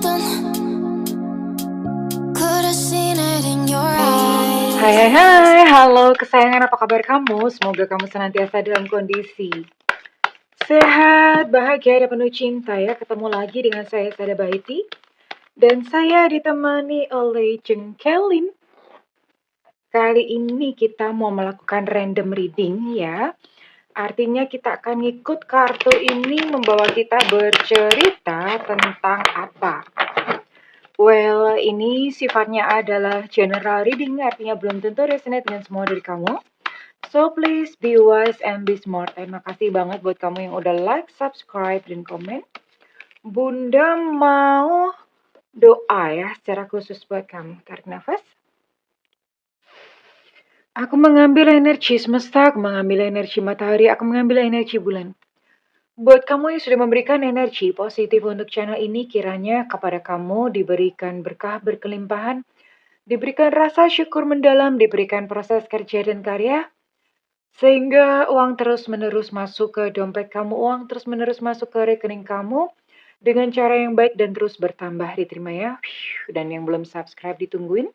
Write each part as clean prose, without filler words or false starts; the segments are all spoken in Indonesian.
something. Could have seen it in your eyes. Hai, halo kesayangan, apa kabar kamu? Semoga kamu senantiasa dalam kondisi sehat, bahagia, dan penuh cinta ya. Ketemu lagi dengan saya, Sada Baiti. Dan saya ditemani oleh Jengkelin. Kali ini kita mau melakukan random reading ya. Artinya kita akan ngikut kartu ini membawa kita bercerita tentang apa. Well, ini sifatnya adalah general reading, artinya belum tentu resonate dengan semua dari kamu. So, please be wise and be smart. Terima kasih banget buat kamu yang udah like, subscribe, dan komen. Bunda mau doa ya secara khusus buat kamu. Tarik nafas. Aku mengambil energi semesta, aku mengambil energi matahari, aku mengambil energi bulan. Buat kamu yang sudah memberikan energi positif untuk channel ini, kiranya kepada kamu diberikan berkah berkelimpahan, diberikan rasa syukur mendalam, diberikan proses kerja dan karya, sehingga uang terus-menerus masuk ke dompet kamu, uang terus-menerus masuk ke rekening kamu, dengan cara yang baik dan terus bertambah, diterima ya. Dan yang belum subscribe ditungguin,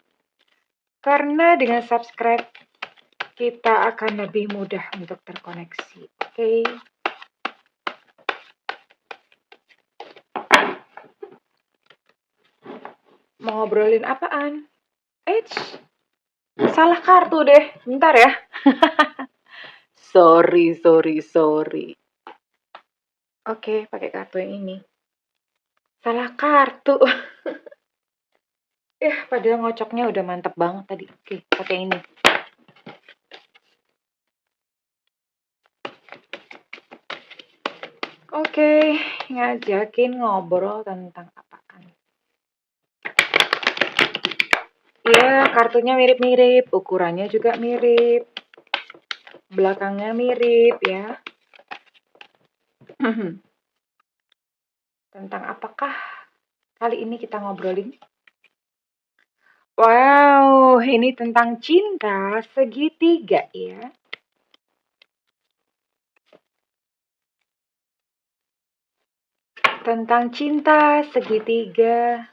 karena dengan subscribe, kita akan lebih mudah untuk terkoneksi, oke? Mau ngobrolin apaan? Salah kartu deh, bentar ya. Sorry. Oke, pakai kartu yang ini. Salah kartu. Padahal ngocoknya udah mantep banget tadi. Oke, pakai ini. Oke, ngajakin ngobrol tentang apaan? Ya, kartunya mirip-mirip, ukurannya juga mirip, belakangnya mirip ya. Tentang apakah kali ini kita ngobrolin? Wow, ini tentang cinta segitiga ya. Tentang cinta segitiga.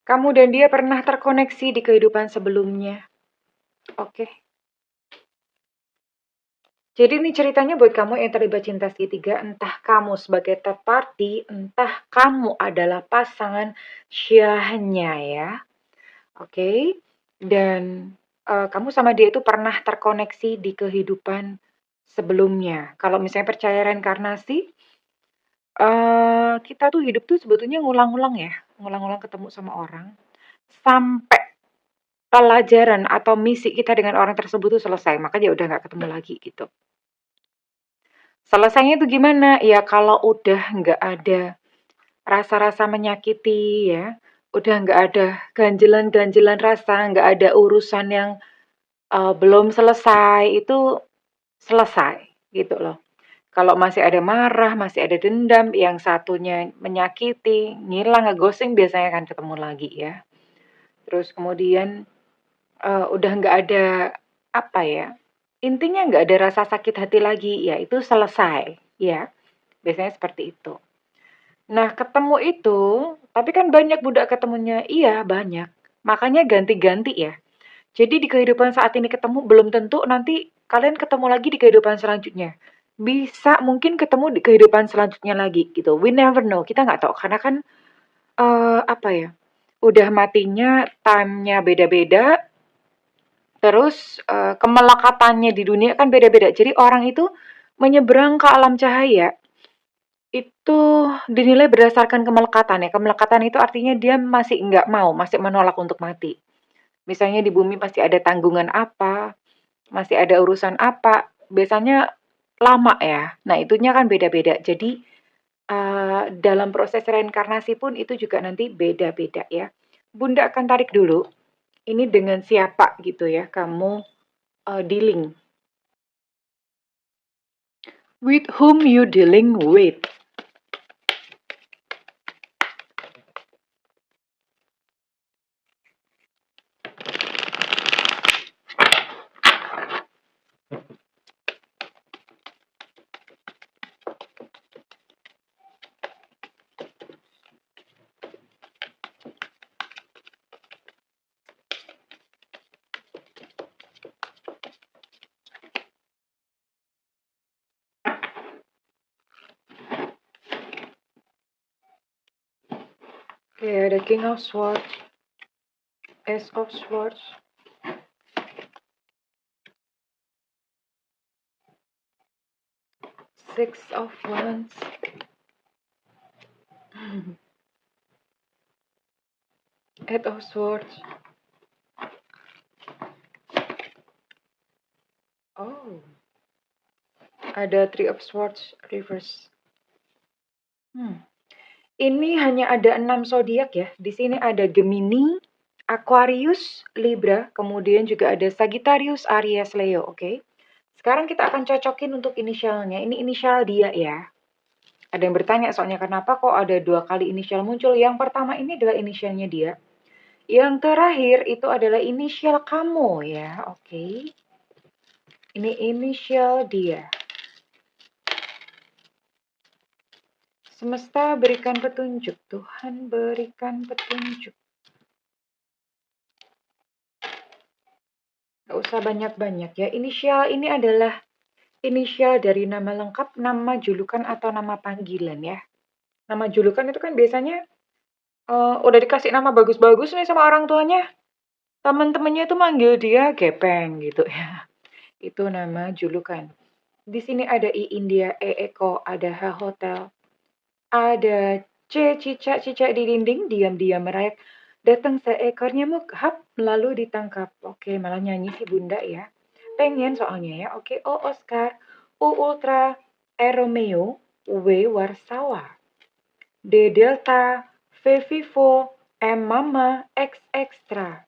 Kamu dan dia pernah terkoneksi di kehidupan sebelumnya. Oke. Jadi ini ceritanya buat kamu yang terlibat cinta segitiga, entah kamu sebagai third party, entah kamu adalah pasangan syahnya ya. Oke. Dan kamu sama dia itu pernah terkoneksi di kehidupan sebelumnya. Kalau misalnya percaya reinkarnasi, kita tuh hidup tuh sebetulnya ngulang-ngulang ya, ngulang-ngulang ketemu sama orang, sampai pelajaran atau misi kita dengan orang tersebut tuh selesai, makanya udah nggak ketemu lagi gitu. Selesainya itu gimana? Ya kalau udah nggak ada rasa-rasa menyakiti ya, udah nggak ada ganjelan-ganjelan rasa, nggak ada urusan yang belum selesai, itu selesai gitu loh. Kalau masih ada marah, masih ada dendam, yang satunya menyakiti, ngilang, ngeghosting, biasanya akan ketemu lagi ya. Terus kemudian udah nggak ada apa ya, intinya nggak ada rasa sakit hati lagi, ya itu selesai ya. Biasanya seperti itu. Nah, ketemu itu, tapi kan banyak budak ketemunya. Iya, banyak. Makanya ganti-ganti ya. Jadi di kehidupan saat ini ketemu, belum tentu nanti kalian ketemu lagi di kehidupan selanjutnya. Bisa mungkin ketemu di kehidupan selanjutnya lagi gitu. We never know. Kita nggak tahu karena kan apa ya? Udah matinya time-nya beda-beda. Terus kemelekatannya di dunia kan beda-beda. Jadi orang itu menyeberang ke alam cahaya itu dinilai berdasarkan kemelekatan ya. Kemelekatan itu artinya dia masih nggak mau, masih menolak untuk mati. Misalnya di bumi pasti ada tanggungan apa, masih ada urusan apa, biasanya lama ya. Nah, itunya kan beda-beda. Jadi, dalam proses reinkarnasi pun itu juga nanti beda-beda ya. Bunda akan tarik dulu, ini dengan siapa gitu ya kamu dealing. With whom you dealing with. Oke, ada King of Swords, Ace of Swords, Six of Wands, Eight of Swords. Oh, ada Three of Swords reverse. Ini hanya ada 6 zodiak ya. Di sini ada Gemini, Aquarius, Libra, kemudian juga ada Sagittarius, Aries, Leo, oke? Sekarang kita akan cocokin untuk inisialnya. Ini inisial dia ya. Ada yang bertanya soalnya kenapa kok ada 2 kali inisial muncul. Yang pertama ini adalah inisialnya dia. Yang terakhir itu adalah inisial kamu ya, oke? Ini inisial dia. Semesta berikan petunjuk, Tuhan berikan petunjuk. Gak usah banyak-banyak ya. Inisial ini adalah inisial dari nama lengkap, nama julukan atau nama panggilan ya. Nama julukan itu kan biasanya udah dikasih nama bagus-bagus nih sama orang tuanya. Teman-temannya itu manggil dia Gepeng gitu ya. Itu nama julukan. Di sini ada I India, E Eko, ada H Hotel, ada C cicak-cicak di dinding, diam-diam merayap. Datang seekor nyamuk, hap, lalu ditangkap. Oke, malah nyanyi si bunda ya. Pengen soalnya ya. Oke, O Oscar, U Ultra, E Romeo, W Warsawa, D Delta, V Vivo, M Mama, X Extra,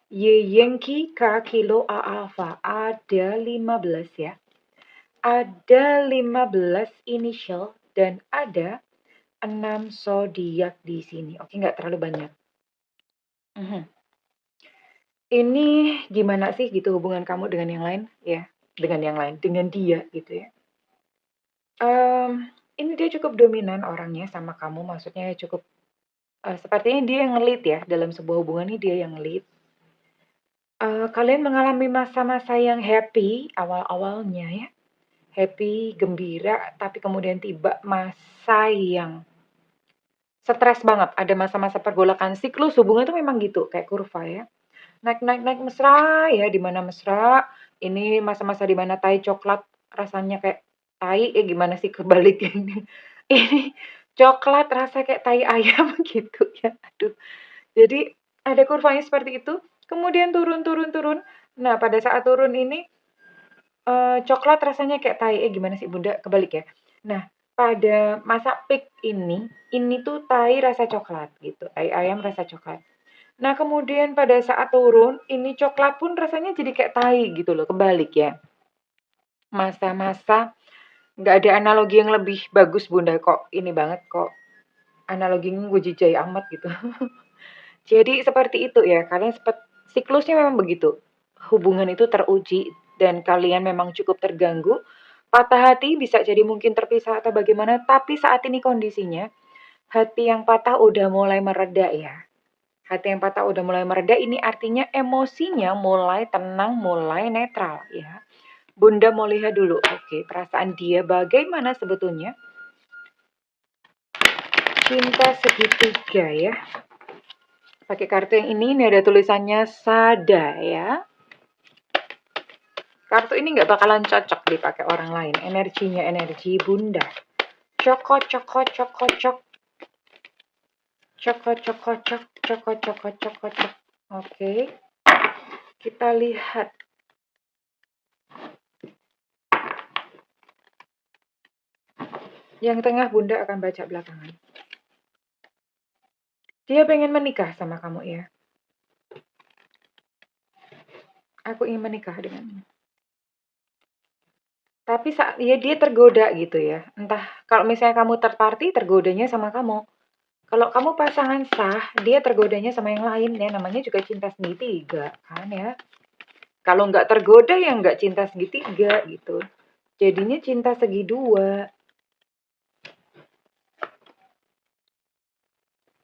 Y Yankee, K Kilo, A Alpha. Ada 15 ya. Ada 15 initial dan ada 6 zodiak di sini. Oke, nggak terlalu banyak. Ini gimana sih gitu hubungan kamu dengan yang lain ya? Dengan yang lain, dengan dia gitu ya. Ini dia cukup dominan orangnya sama kamu, maksudnya cukup sepertinya dia yang nge-lead ya dalam sebuah hubungan ini dia yang lead. Kalian mengalami masa-masa yang happy awal-awalnya ya. Happy, gembira, tapi kemudian tiba masa yang stres banget. Ada masa-masa pergolakan siklus hubungan itu memang gitu, kayak kurva ya. Naik mesra ya, di mana mesra. Ini masa-masa di mana tai coklat rasanya kayak tai, gimana sih kebalik ini. Ini coklat rasa kayak tai ayam gitu ya. Aduh. Jadi ada kurvanya seperti itu. Kemudian turun, turun, turun. Nah, pada saat turun ini coklat rasanya kayak tai, gimana sih Bunda? Kebalik ya. Nah, pada masa peak ini tuh tai rasa coklat gitu, tai ayam rasa coklat. Nah, kemudian pada saat turun, ini coklat pun rasanya jadi kayak tai gitu loh, kebalik ya. Masa-masa nggak ada analogi yang lebih bagus Bunda, kok ini banget kok analoginya gue jijai amat gitu. Jadi seperti itu ya, kalian siklusnya memang begitu. Hubungan itu teruji dan kalian memang cukup terganggu. Patah hati bisa jadi mungkin terpisah atau bagaimana, tapi saat ini kondisinya hati yang patah udah mulai mereda ya. Hati yang patah udah mulai mereda ini artinya emosinya mulai tenang, mulai netral ya. Bunda mau lihat dulu, oke, perasaan dia bagaimana sebetulnya? Cinta segitiga ya. Pakai kartu yang ini ada tulisannya Sada ya. Kartu ini nggak bakalan cocok dipakai orang lain. Energinya energi bunda. Coko, coko, coko, cok. Coko, coko, cok. Coko, coko, coko, cok. Oke. Kita lihat. Yang tengah bunda akan baca belakangan. Dia pengen menikah sama kamu ya. Aku ingin menikah denganmu. Tapi ya dia tergoda gitu ya. Entah kalau misalnya kamu third party, tergodanya sama kamu. Kalau kamu pasangan sah, dia tergodanya sama yang lain ya. Namanya juga cinta segitiga kan ya. Kalau nggak tergoda ya nggak cinta segitiga gitu. Jadinya cinta segi dua.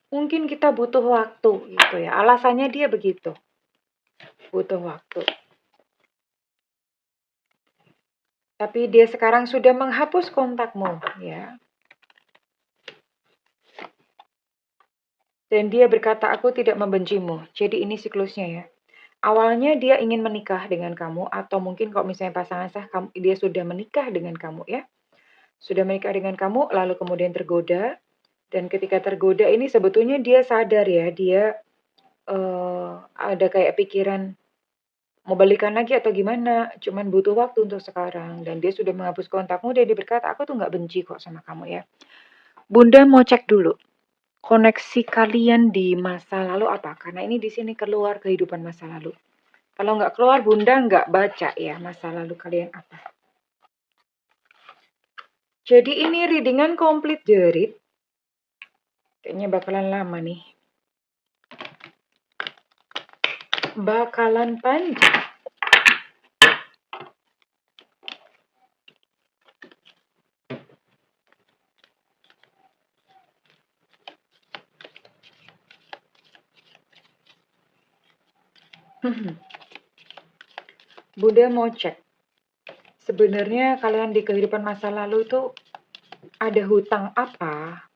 Mungkin kita butuh waktu gitu ya. Alasannya dia begitu. Butuh waktu. Tapi dia sekarang sudah menghapus kontakmu ya. Dan dia berkata, "Aku tidak membencimu." Jadi ini siklusnya ya. Awalnya dia ingin menikah dengan kamu atau mungkin kalau misalnya pasangan sah dia sudah menikah dengan kamu ya. Sudah menikah dengan kamu lalu kemudian tergoda dan ketika tergoda ini sebetulnya dia sadar ya, dia ada kayak pikiran mau balikan lagi atau gimana, cuman butuh waktu untuk sekarang dan dia sudah menghapus kontakmu dan dia berkata, "Aku tuh nggak benci kok sama kamu ya." Bunda mau cek dulu koneksi kalian di masa lalu apa? Karena ini di sini keluar kehidupan masa lalu. Kalau nggak keluar, Bunda nggak baca ya masa lalu kalian apa. Jadi ini readingan komplit jerit. Kayaknya bakalan lama nih. Bakalan panjang. Bunda mau cek. Sebenarnya kalian di kehidupan masa lalu itu ada hutang apa?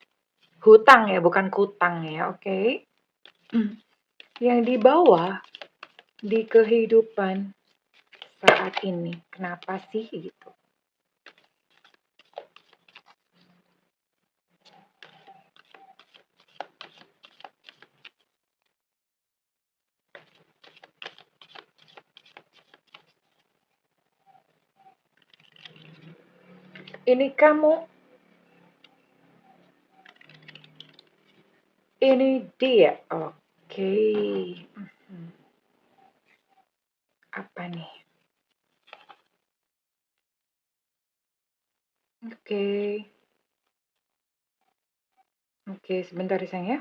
Hutang ya, bukan kutang ya, oke? Okay? Yang dibawa di kehidupan saat ini. Kenapa sih gitu? Ini kamu, ini dia. Oke. Apa nih? Oke. Oke, sebentar ya sayang ya.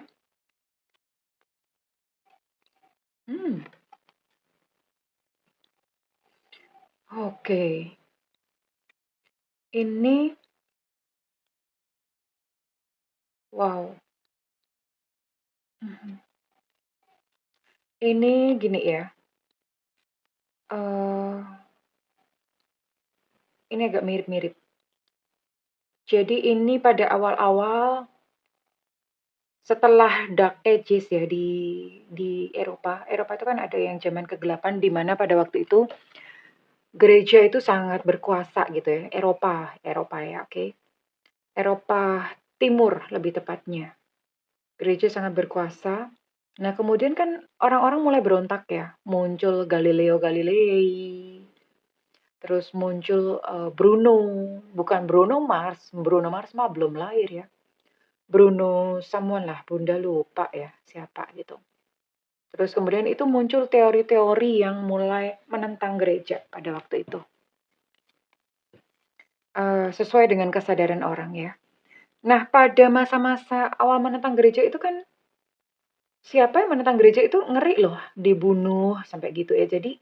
Oke. Ini, wow. Ini gini ya. Ini agak mirip-mirip. Jadi ini pada awal-awal setelah Dark Ages ya di Eropa. Eropa itu kan ada yang zaman kegelapan di mana pada waktu itu gereja itu sangat berkuasa gitu ya. Eropa ya, oke. Eropa Timur lebih tepatnya. Gereja sangat berkuasa. Nah, kemudian kan orang-orang mulai berontak ya. Muncul Galileo Galilei. Terus muncul Bruno, bukan Bruno Mars. Bruno Mars mah belum lahir ya. Bruno someone lah, Bunda lupa ya siapa gitu. Terus kemudian itu muncul teori-teori yang mulai menentang gereja pada waktu itu. Sesuai dengan kesadaran orang ya. Nah, pada masa-masa awal menentang gereja itu kan siapa yang menentang gereja itu ngeri loh, dibunuh sampai gitu ya. Jadi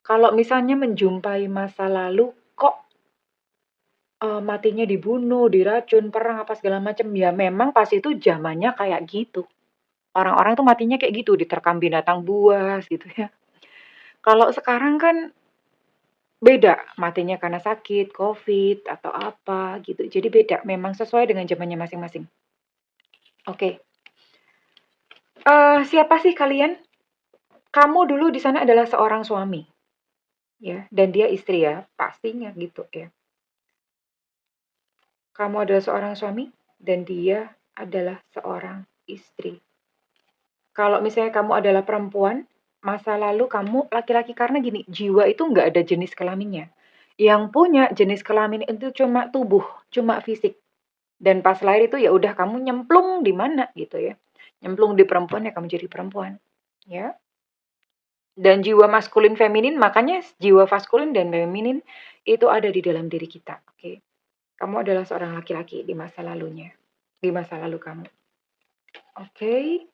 kalau misalnya menjumpai masa lalu kok matinya dibunuh, diracun, perang apa segala macam, ya memang pas itu zamannya kayak gitu. Orang-orang tuh matinya kayak gitu, diterkam binatang buas gitu ya. Kalau sekarang kan beda, matinya karena sakit, COVID, atau apa gitu. Jadi beda, memang sesuai dengan zamannya masing-masing. Oke. Siapa sih kalian? Kamu dulu di sana adalah seorang suami, ya, dan dia istri ya, pastinya gitu ya. Kamu adalah seorang suami dan dia adalah seorang istri. Kalau misalnya kamu adalah perempuan, masa lalu kamu laki-laki karena gini, jiwa itu nggak ada jenis kelaminnya. Yang punya jenis kelamin itu cuma tubuh, cuma fisik. Dan pas lahir itu ya udah kamu nyemplung di mana gitu ya. Nyemplung di perempuan ya kamu jadi perempuan. Ya. Dan jiwa maskulin feminin, makanya jiwa maskulin dan feminin itu ada di dalam diri kita. Oke. Kamu adalah seorang laki-laki di masa lalunya. Di masa lalu kamu. Oke.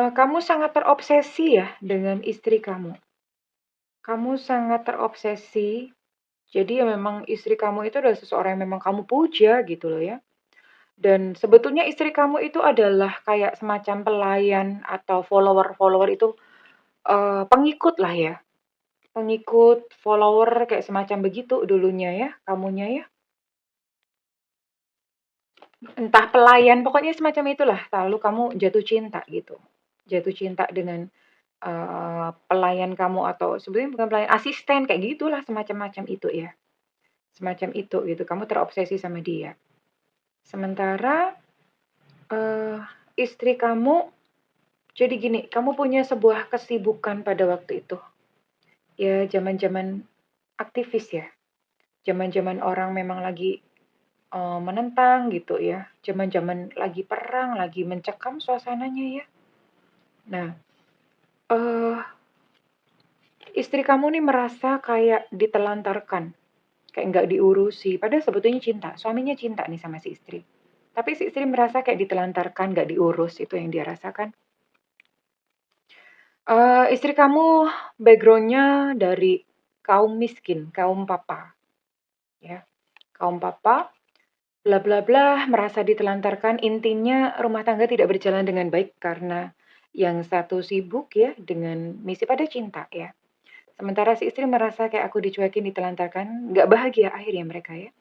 Kamu sangat terobsesi ya dengan istri kamu. Kamu sangat terobsesi. Jadi ya memang istri kamu itu adalah seseorang yang memang kamu puja gitu loh ya. Dan sebetulnya istri kamu itu adalah kayak semacam pelayan atau follower-follower itu pengikut lah ya. Pengikut, follower kayak semacam begitu dulunya ya, kamunya ya. entah pelayan, pokoknya semacam itulah. Lalu kamu jatuh cinta gitu. Jatuh cinta dengan pelayan kamu atau sebenarnya bukan pelayan, asisten kayak gitulah semacam-macam itu ya. Semacam itu gitu. Kamu terobsesi sama dia. Sementara istri kamu jadi gini, kamu punya sebuah kesibukan pada waktu itu. Ya zaman-zaman aktivis ya. Zaman-zaman orang memang lagi menentang gitu ya. Zaman-zaman lagi perang, lagi mencekam suasananya ya. Nah, eh istri kamu nih merasa kayak ditelantarkan, kayak nggak diurusi. Padahal sebetulnya cinta, suaminya cinta nih sama si istri. Tapi si istri merasa kayak ditelantarkan, nggak diurus, itu yang dia rasakan. Istri kamu backgroundnya dari kaum miskin, kaum papa, ya. Kaum papa, bla bla bla, merasa ditelantarkan. Intinya rumah tangga tidak berjalan dengan baik karena yang satu sibuk ya dengan misi pada cinta ya. Sementara si istri merasa kayak aku dicuekin, ditelantarkan, nggak bahagia akhirnya mereka ya.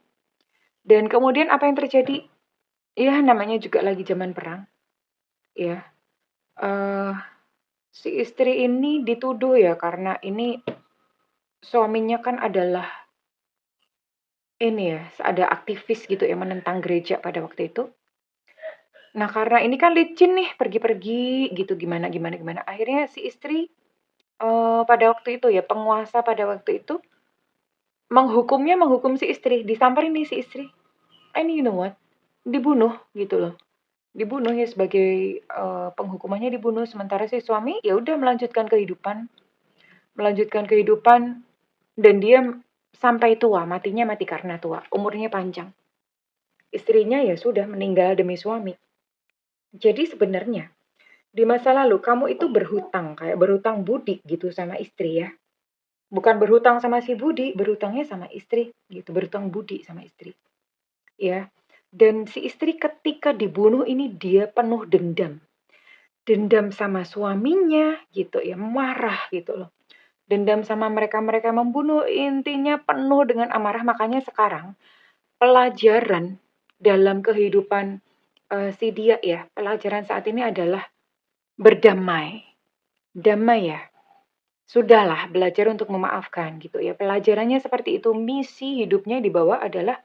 Dan kemudian apa yang terjadi? Ya namanya juga lagi zaman perang, ya. eh si istri ini dituduh ya karena ini suaminya kan adalah ini ya, ada aktivis gitu ya menentang gereja pada waktu itu. Nah karena ini kan licin nih pergi-pergi gitu gimana gimana gimana. Akhirnya si istri pada waktu itu ya penguasa pada waktu itu menghukum si istri, disamperin nih si istri. And you know what? Dibunuh gitu loh. Dibunuh ya sebagai penghukumannya dibunuh sementara si suami ya udah melanjutkan kehidupan dan dia sampai tua, matinya mati karena tua, umurnya panjang. Istrinya ya sudah meninggal demi suami. Jadi sebenarnya di masa lalu kamu itu berhutang, kayak berhutang budi gitu sama istri ya. Bukan berhutang sama si Budi, berhutangnya sama istri gitu, berhutang budi sama istri. Ya. Dan si istri ketika dibunuh ini dia penuh dendam. Dendam sama suaminya gitu ya, marah gitu loh. Dendam sama mereka-mereka membunuh, intinya penuh dengan amarah. Makanya sekarang pelajaran dalam kehidupan si dia ya, pelajaran saat ini adalah berdamai. Damai ya. Sudahlah belajar untuk memaafkan gitu ya. Pelajarannya seperti itu. Misi hidupnya di bawah adalah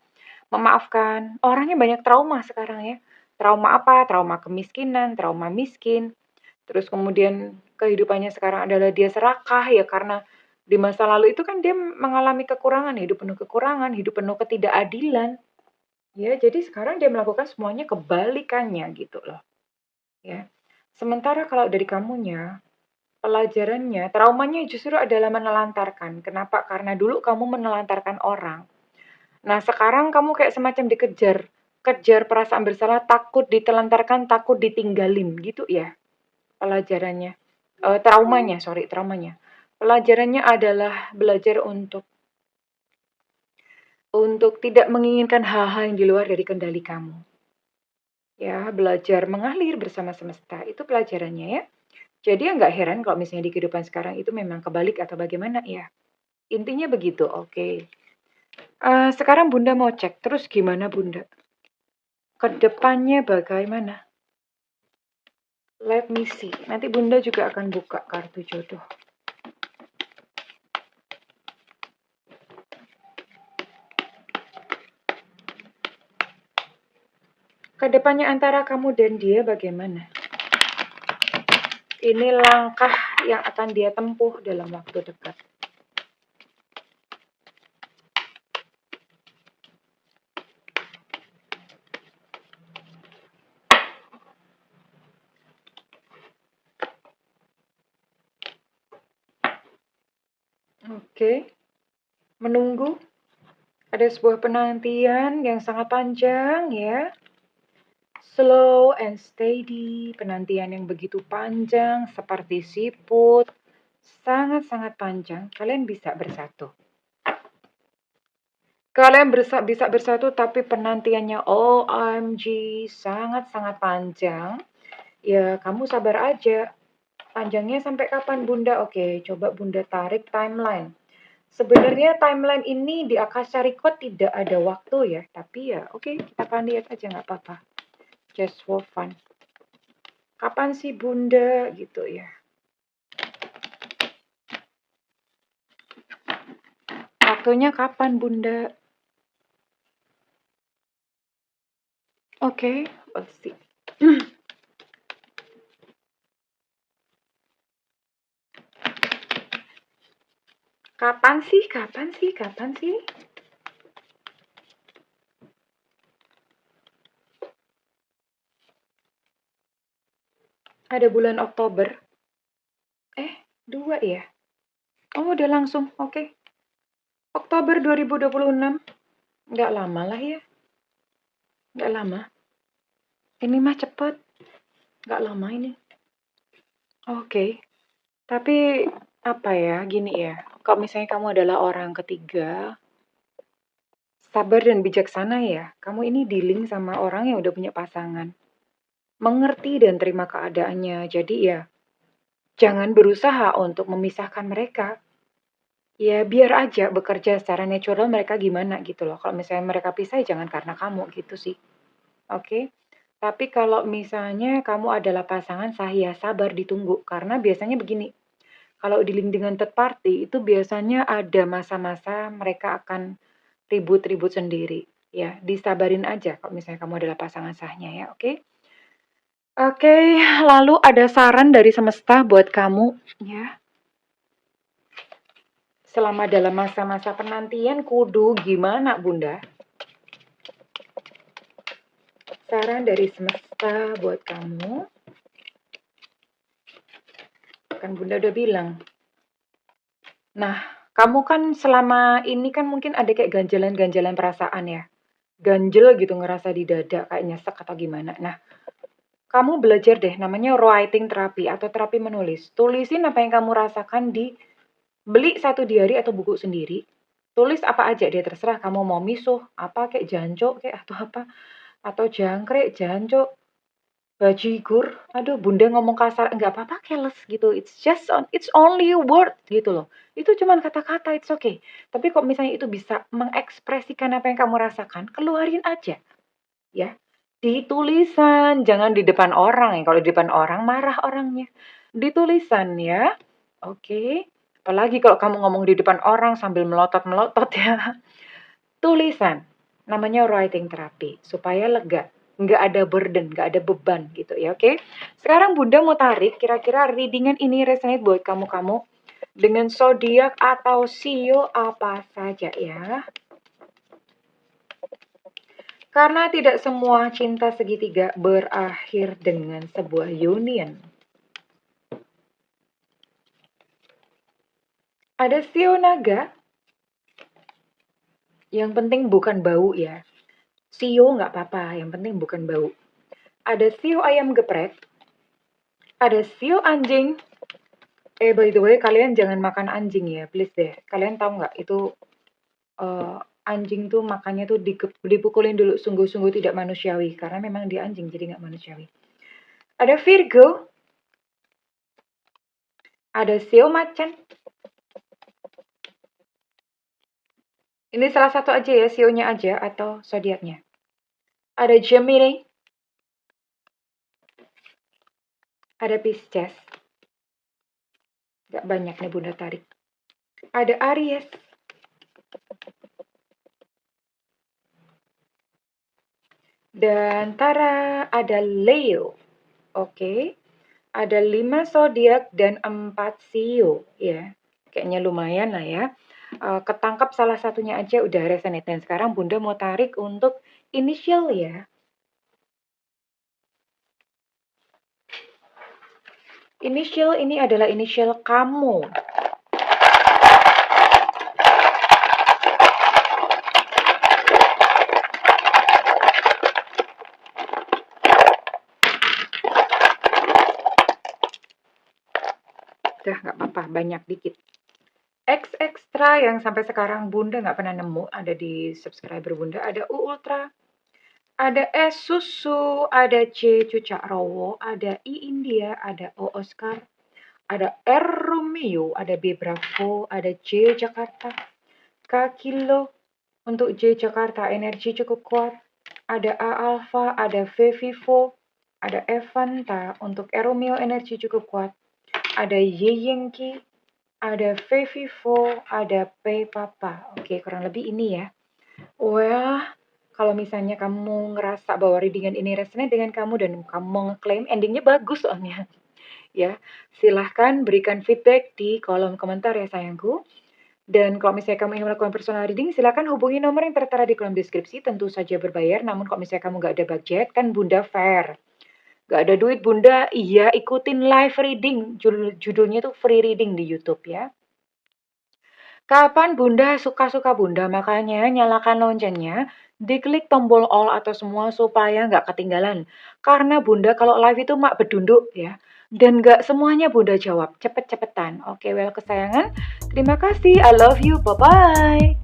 memaafkan. Orangnya banyak trauma sekarang ya. Trauma apa? Trauma kemiskinan, trauma miskin. Terus kemudian kehidupannya sekarang adalah dia serakah ya karena di masa lalu itu kan dia mengalami kekurangan, hidup penuh kekurangan, hidup penuh ketidakadilan. Ya, jadi sekarang dia melakukan semuanya kebalikannya gitu loh. Ya. Sementara kalau dari kamunya, pelajarannya, traumanya justru adalah menelantarkan. Kenapa? Karena dulu kamu menelantarkan orang. Nah, sekarang kamu kayak semacam dikejar. Kejar perasaan bersalah, takut ditelantarkan, takut ditinggalin gitu ya pelajarannya. Traumanya. Pelajarannya adalah belajar untuk tidak menginginkan hal-hal yang di luar dari kendali kamu. Ya, belajar mengalir bersama semesta. Itu pelajarannya ya. Jadi ya nggak heran kalau misalnya di kehidupan sekarang itu memang kebalik atau bagaimana ya. Intinya begitu, oke. Sekarang Bunda mau cek, terus gimana Bunda? Kedepannya bagaimana? Let me see. Nanti Bunda juga akan buka kartu jodoh. Kedepannya antara kamu dan dia bagaimana? Ini langkah yang akan dia tempuh dalam waktu dekat. Oke, menunggu. Ada sebuah penantian yang sangat panjang ya. Slow and steady, penantian yang begitu panjang seperti siput. Sangat-sangat panjang, kalian bisa bersatu. Kalian bisa bersatu tapi penantiannya OMG sangat-sangat panjang. Ya, kamu sabar aja. Panjangnya sampai kapan Bunda? Oke, coba Bunda tarik timeline. Sebenarnya timeline ini di Akasha Record tidak ada waktu ya, tapi ya oke, kita akan lihat aja nggak apa-apa. Just for fun. Kapan sih Bunda gitu ya? Waktunya kapan Bunda? Oke, let's see. Kapan sih? Kapan sih? Kapan sih? Ada bulan Oktober. 2 ya? Oh, udah langsung. Oke. Oktober 2026. Nggak lama lah ya. Nggak lama. Ini mah cepet. Nggak lama ini. Oke. Tapi apa ya, gini ya. Kalau misalnya kamu adalah orang ketiga, sabar dan bijaksana ya. Kamu ini dealing sama orang yang udah punya pasangan. Mengerti dan terima keadaannya. Jadi ya, jangan berusaha untuk memisahkan mereka. Ya biar aja bekerja secara natural mereka gimana gitu loh. Kalau misalnya mereka pisah ya jangan karena kamu gitu sih. Oke. Tapi kalau misalnya kamu adalah pasangan sah ya sabar ditunggu. Karena biasanya begini. Kalau dealing dengan third party itu biasanya ada masa-masa mereka akan ribut-ribut sendiri. Ya, disabarin aja kalau misalnya kamu adalah pasangan sahnya ya, oke? Oke, lalu ada saran dari semesta buat kamu ya. Selama dalam masa-masa penantian kudu gimana, Bunda? Saran dari semesta buat kamu. Kan Bunda udah bilang. Nah, kamu kan selama ini kan mungkin ada kayak ganjalan-ganjalan perasaan ya. Ganjel gitu ngerasa di dada kayak nyesek atau gimana. Nah, kamu belajar deh namanya writing therapy atau terapi menulis. Tulisin apa yang kamu rasakan beli satu diary atau buku sendiri. Tulis apa aja dia terserah kamu mau misuh, apa kayak jancuk kayak atau apa atau jangkrik, jancuk, bajigur. Aduh, Bunda ngomong kasar enggak apa-apa keles gitu. It's only word gitu loh. Itu cuman kata-kata, it's okay. Tapi kok misalnya itu bisa mengekspresikan apa yang kamu rasakan, keluarin aja. Ya, di tulisan, jangan di depan orang ya. Kalau di depan orang marah orangnya. Di tulisan ya. Oke. Apalagi kalau kamu ngomong di depan orang sambil melotot-melotot ya. Tulisan. Namanya writing therapy supaya lega. Nggak ada burden, nggak ada beban gitu ya, oke? Sekarang Bunda mau tarik kira-kira readingan ini resonate buat kamu-kamu dengan zodiak atau sio apa saja ya. Karena tidak semua cinta segitiga berakhir dengan sebuah union. Ada sio naga, yang penting bukan bau ya. Sio nggak apa-apa, yang penting bukan bau. Ada sio ayam geprek, ada sio anjing. By the way, kalian jangan makan anjing ya, please deh. Kalian tahu nggak itu anjing tuh makannya tuh dipukulin dulu, sungguh-sungguh tidak manusiawi. Karena memang dia anjing, jadi nggak manusiawi. Ada Virgo, ada sio macan. Ini salah satu aja ya, sionya aja atau zodiaknya. Ada Gemini, ada Pisces. Gak banyak nih Bunda tarik. Ada Aries, dan Tara ada Leo. Oke. Ada 5 zodiak dan 4 sio ya. Kayaknya lumayan lah ya. Ketangkap salah satunya aja udah resonate. Dan sekarang Bunda mau tarik untuk initial ya. Initial ini adalah initial kamu. Udah nggak apa-apa, banyak dikit. X Extra yang sampai sekarang Bunda nggak pernah nemu ada di subscriber Bunda. Ada U Ultra, ada S Susu, ada C Cucak Rowo, ada I India, ada O Oscar, ada R Room, Romeo, ada B Bravo, ada J Jakarta, K Kilo. Untuk J Jakarta energi cukup kuat. Ada A Alpha, ada V Vivo, ada Evanta. Untuk E Romeo energi cukup kuat. Ada Y Yankee, ada V Vivo, ada P Papa. Oke, kurang lebih ini ya. Well, kalau misalnya kamu ngerasa bahwa readingan ini resonate dengan kamu dan kamu mau ngeklaim, endingnya bagus soalnya. Ya, silahkan berikan feedback di kolom komentar ya sayangku. Dan kalau misalnya kamu ingin melakukan personal reading, silakan hubungi nomor yang tertera di kolom deskripsi, tentu saja berbayar. Namun kalau misalnya kamu nggak ada budget, kan Bunda fair. Nggak ada duit Bunda, iya ikutin live reading. Judulnya tuh free reading di YouTube ya. Kapan Bunda suka-suka Bunda, makanya nyalakan loncengnya, diklik tombol all atau semua supaya nggak ketinggalan. Karena Bunda kalau live itu mak bedunduk ya. Dan nggak semuanya Bunda jawab, cepet-cepetan. Oke, well kesayangan, terima kasih, I love you, bye-bye.